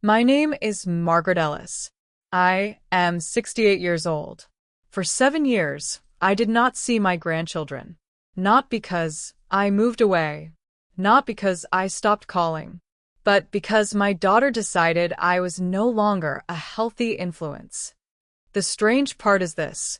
My name is Margaret Ellis. I am 68 years old. For 7 years, I did not see my grandchildren. Not because I moved away, not because I stopped calling, but because my daughter decided I was no longer a healthy influence. The strange part is this: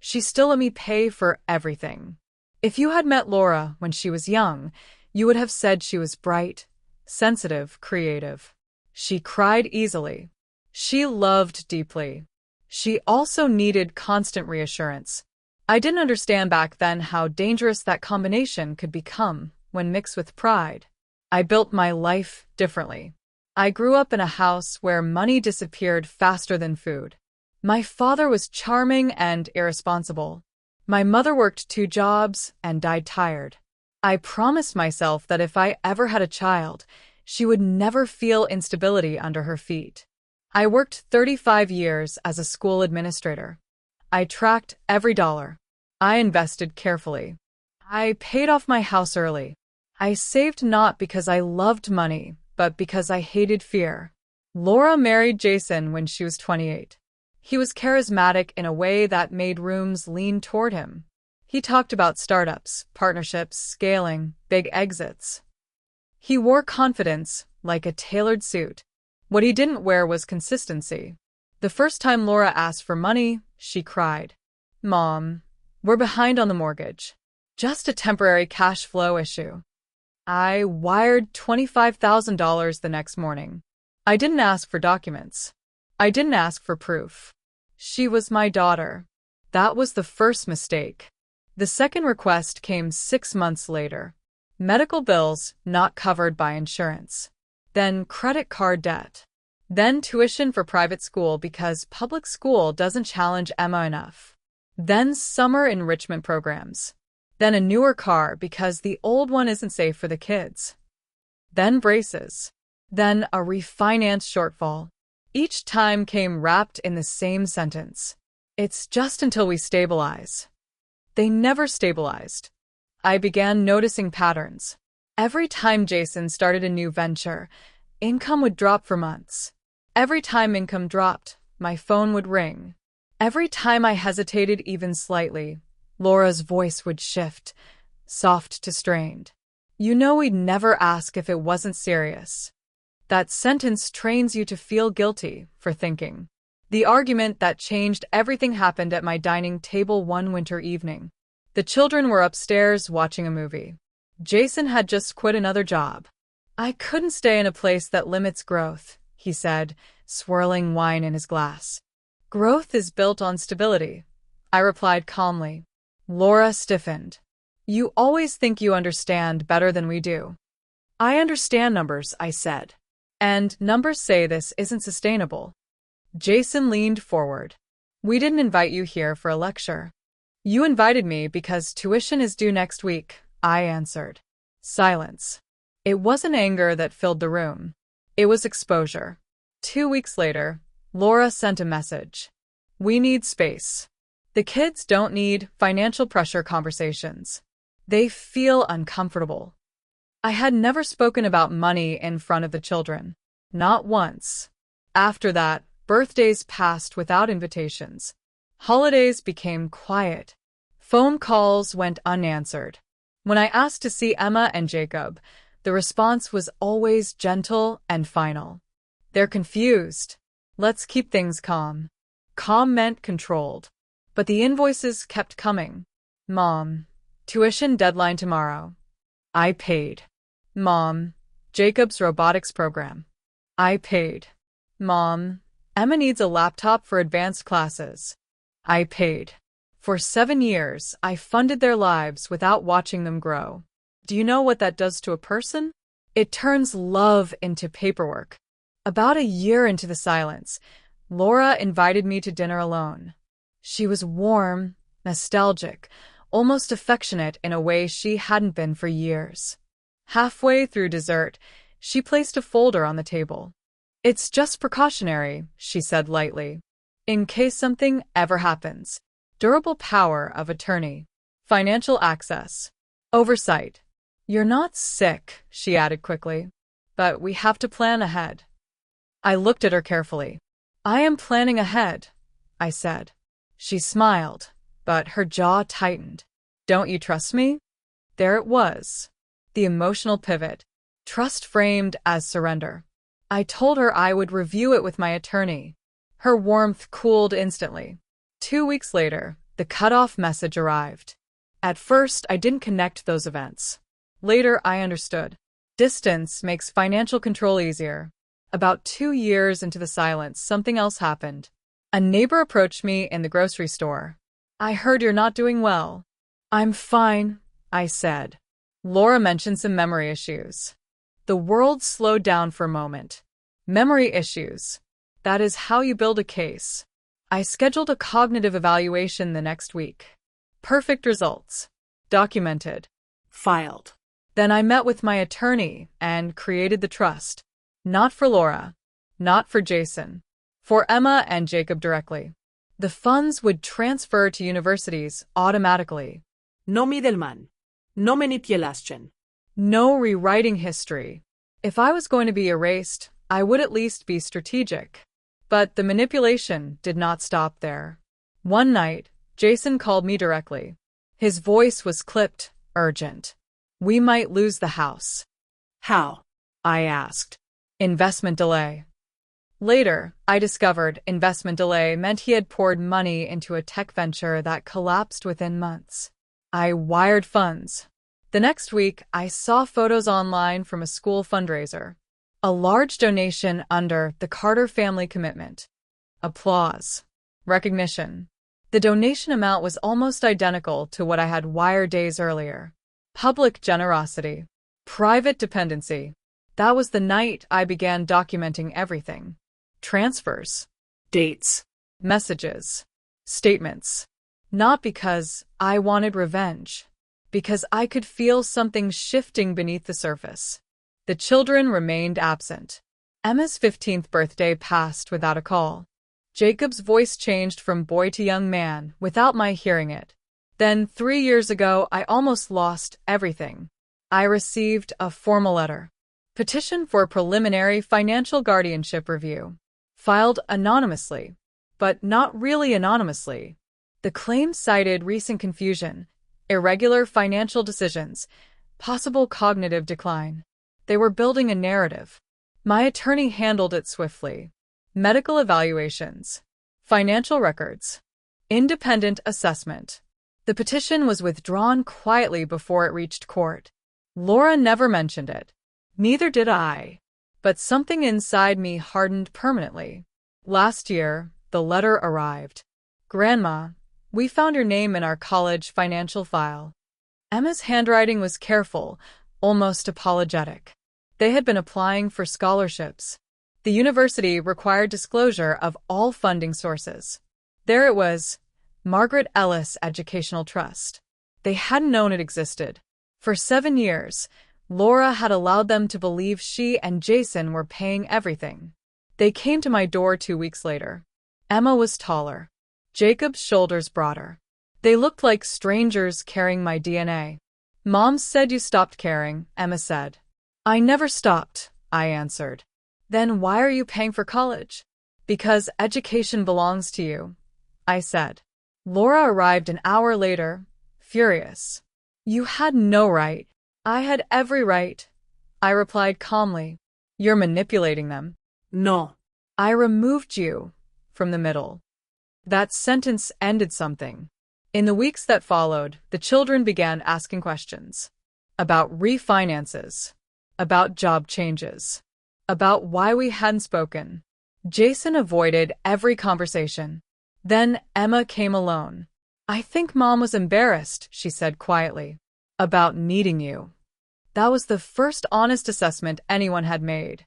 she still let me pay for everything. If you had met Laura when she was young, you would have said she was bright, sensitive, creative. She cried easily. She loved deeply. She also needed constant reassurance. I didn't understand back then how dangerous that combination could become when mixed with pride. I built my life differently. I grew up in a house where money disappeared faster than food. My father was charming and irresponsible. My mother worked 2 jobs and died tired. I promised myself that if I ever had a child, she would never feel instability under her feet. I worked 35 years as a school administrator. I tracked every dollar. I invested carefully. I paid off my house early. I saved not because I loved money, but because I hated fear. Laura married Jason when she was 28. He was charismatic in a way that made rooms lean toward him. He talked about startups, partnerships, scaling, big exits. He wore confidence like a tailored suit. What he didn't wear was consistency. The first time Laura asked for money, she cried, "Mom, we're behind on the mortgage. Just a temporary cash flow issue." I wired $25,000 the next morning. I didn't ask for documents. I didn't ask for proof. She was my daughter. That was the first mistake. The second request came 6 months later. Medical bills not covered by insurance. Then credit card debt. Then tuition for private school because public school doesn't challenge Emma enough. Then summer enrichment programs. Then a newer car because the old one isn't safe for the kids. Then braces. Then a refinance shortfall. Each time came wrapped in the same sentence: "It's just until we stabilize." They never stabilized. I began noticing patterns. Every time Jason started a new venture, income would drop for months. Every time income dropped, my phone would ring. Every time I hesitated even slightly, Laura's voice would shift, soft to strained. "You know we'd never ask if it wasn't serious." That sentence trains you to feel guilty for thinking. The argument that changed everything happened at my dining table one winter evening. The children were upstairs watching a movie. Jason had just quit another job. "I couldn't stay in a place that limits growth," he said, swirling wine in his glass. "Growth is built on stability," I replied calmly. Laura stiffened. "You always think you understand better than we do." "I understand numbers," I said. "And numbers say this isn't sustainable." Jason leaned forward. "We didn't invite you here for a lecture." "You invited me because tuition is due next week," I answered. Silence. It wasn't anger that filled the room. It was exposure. 2 weeks later, Laura sent a message. "We need space. The kids don't need financial pressure conversations. They feel uncomfortable." I had never spoken about money in front of the children. Not once. After that, birthdays passed without invitations. Holidays became quiet. Phone calls went unanswered. When I asked to see Emma and Jacob, the response was always gentle and final. "They're confused. Let's keep things calm." Calm meant controlled. But the invoices kept coming. "Mom, tuition deadline tomorrow." I paid. "Mom, Jacob's robotics program." I paid. "Mom, Emma needs a laptop for advanced classes." I paid. For 7 years, I funded their lives without watching them grow. Do you know what that does to a person? It turns love into paperwork. About a year into the silence, Laura invited me to dinner alone. She was warm, nostalgic, almost affectionate in a way she hadn't been for years. Halfway through dessert, she placed a folder on the table. "It's just precautionary," she said lightly. "In case something ever happens. Durable power of attorney. Financial access. Oversight. You're not sick," she added quickly. "But we have to plan ahead." I looked at her carefully. I am planning ahead, I said. She smiled, but her jaw tightened. Don't you trust me? There it was. The emotional pivot. Trust framed as surrender. I told her I would review it with my attorney. Her warmth cooled instantly. 2 weeks later, the cutoff message arrived. At first, I didn't connect those events. Later, I understood. Distance makes financial control easier. About 2 years into the silence, something else happened. A neighbor approached me in the grocery store. I heard you're not doing well. I'm fine, I said. Laura mentioned some memory issues. The world slowed down for a moment. Memory issues. That is how you build a case. I scheduled a cognitive evaluation the next week. Perfect results. Documented. Filed. Then I met with my attorney and created the trust. Not for Laura. Not for Jason. For Emma and Jacob directly. The funds would transfer to universities automatically. No middleman. No manipulation. No rewriting history. If I was going to be erased, I would at least be strategic. But the manipulation did not stop there. One night, Jason called me directly. His voice was clipped, urgent. We might lose the house. How? I asked. Investment delay. Later, I discovered investment delay meant he had poured money into a tech venture that collapsed within months. I wired funds. The next week, I saw photos online from a school fundraiser. A large donation under the Carter family commitment. Applause. Recognition. The donation amount was almost identical to what I had wired days earlier. Public generosity. Private dependency. That was the night I began documenting everything. Transfers. Dates. Messages. Statements. Not because I wanted revenge. Because I could feel something shifting beneath the surface. The children remained absent. Emma's 15th birthday passed without a call. Jacob's voice changed from boy to young man without my hearing it. Then 3 years ago, I almost lost everything. I received a formal letter. Petition for preliminary financial guardianship review. Filed anonymously, but not really anonymously. The claim cited recent confusion, irregular financial decisions, possible cognitive decline. They were building a narrative. My attorney handled it swiftly. Medical evaluations. Financial records. Independent assessment. The petition was withdrawn quietly before it reached court. Laura never mentioned it. Neither did I. But something inside me hardened permanently. Last year, the letter arrived. Grandma, we found your name in our college financial file. Emma's handwriting was careful, almost apologetic. They had been applying for scholarships. The university required disclosure of all funding sources. There it was, Margaret Ellis Educational Trust. They hadn't known it existed. For 7 years, Laura had allowed them to believe she and Jason were paying everything. They came to my door 2 weeks later. Emma was taller. Jacob's shoulders broader. They looked like strangers carrying my DNA. Mom said you stopped caring, Emma said. I never stopped, I answered. Then why are you paying for college? Because education belongs to you, I said. Laura arrived an hour later, furious. You had no right. I had every right, I replied calmly. You're manipulating them. No. I removed you from the middle. That sentence ended something. In the weeks that followed, the children began asking questions. About refinances. About job changes. About why we hadn't spoken. Jason avoided every conversation. Then Emma came alone. I think Mom was embarrassed, she said quietly. About needing you. That was the first honest assessment anyone had made.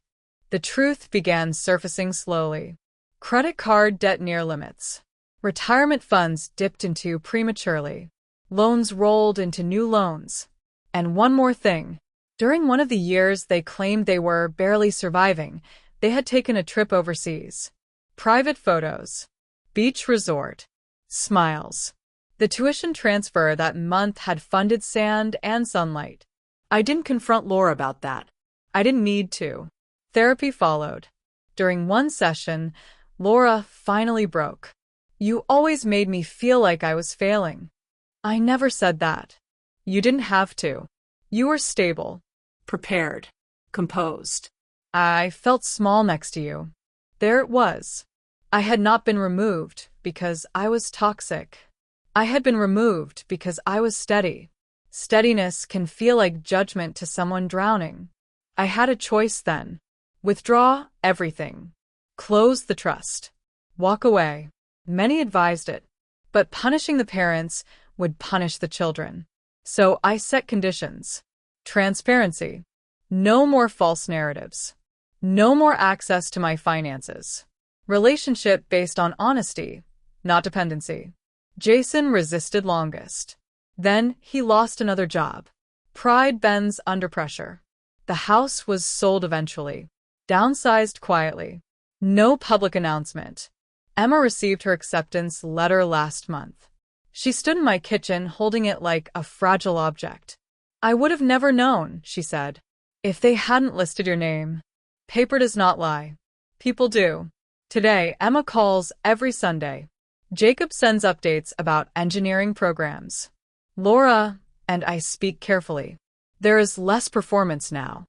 The truth began surfacing slowly. Credit card debt near limits. Retirement funds dipped into prematurely. Loans rolled into new loans. And one more thing. During one of the years they claimed they were barely surviving, they had taken a trip overseas. Private photos. Beach resort. Smiles. The tuition transfer that month had funded sand and sunlight. I didn't confront Laura about that. I didn't need to. Therapy followed. During one session, Laura finally broke. "You always made me feel like I was failing." "I never said that." "You didn't have to. You were stable." Prepared. Composed. "I felt small next to you." There it was. I had not been removed because I was toxic. I had been removed because I was steady. Steadiness can feel like judgment to someone drowning. I had a choice then. Withdraw everything. Close the trust. Walk away. Many advised it. But punishing the parents would punish the children. So I set conditions. Transparency. No more false narratives. No more access to my finances. Relationship based on honesty, not dependency. Jason resisted longest. Then he lost another job. Pride bends under pressure. The house was sold eventually. Downsized quietly. No public announcement. Emma received her acceptance letter last month. She stood in my kitchen holding it like a fragile object. "I would have never known," she said, "if they hadn't listed your name." Paper does not lie. People do. Today, Emma calls every Sunday. Jacob sends updates about engineering programs. Laura and I speak carefully. There is less performance now.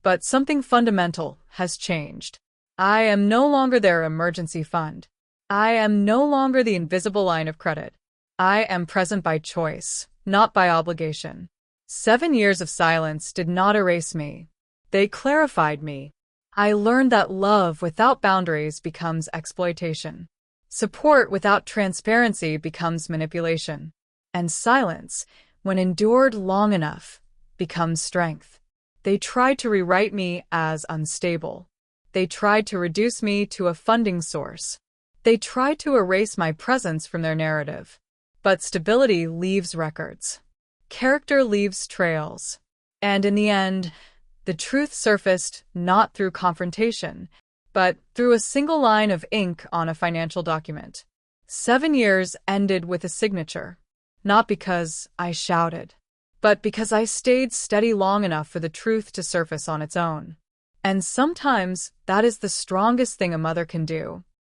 But something fundamental has changed. I am no longer their emergency fund. I am no longer the invisible line of credit. I am present by choice, not by obligation. 7 years of silence did not erase me. They clarified me. I learned that love without boundaries becomes exploitation. Support without transparency becomes manipulation. And silence, when endured long enough, becomes strength. They tried to rewrite me as unstable. They tried to reduce me to a funding source. They tried to erase my presence from their narrative. But stability leaves records. Character leaves trails. And in the end, the truth surfaced not through confrontation, but through a single line of ink on a financial document. 7 years ended with a signature. Not because I shouted, but because I stayed steady long enough for the truth to surface on its own. And sometimes that is the strongest thing a mother can do.